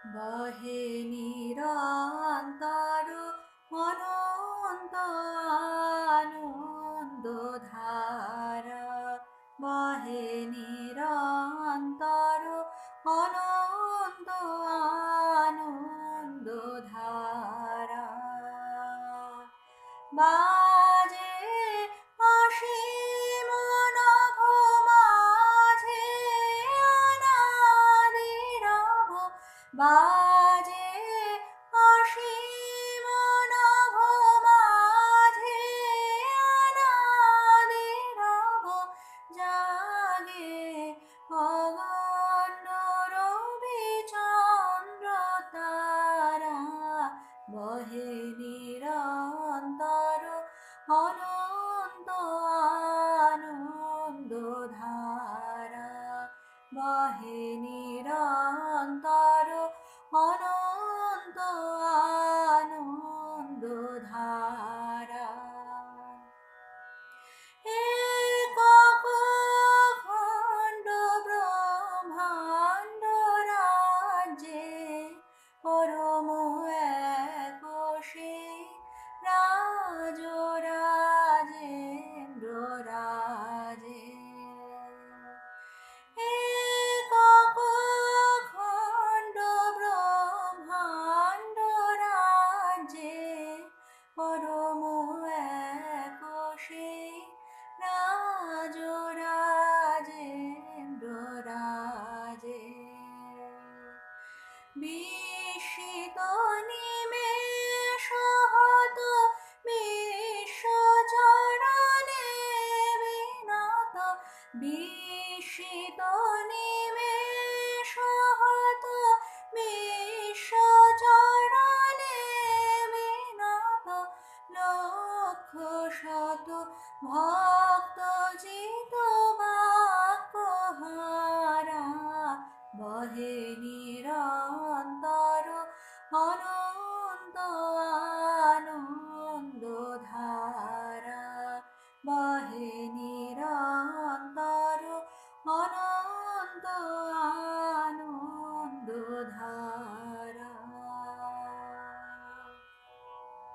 বহে নিরন্তর অনন্ত আনন্দ ধারা, বহে নিরন্তর অনন্ত আনন্দ ধারা। বাজে অসীম নভ মাঝে অনাদিরব, বাজে অসীম নভ মাঝে অনাদিরব, জাগে অগণ্য রবি চন্দ্র তারা, বহে নিরন্তর অনন্ত আনন্দ ধারা, বহে নিরন্তর অনন্ত আনন্দ ধারা। একক খণ্ড ব্রহ্মাণ্ড রাজ্যে পরম এক সেই রাজরাজেন্দ্র রাজে। একক খণ্ড ব্রহ্মাণ্ড রাজ্যে পরম এক সেই রাজরাজেন্দ্র রাজে। বিস্মিত নিমেষ হত বিশ্বচরণে বিনত, বিস্মিত নিমেষ হত বিশ্বচরণে বিনত, লক্ষ শত ভক্ত চিত বাক্যহারা, বহে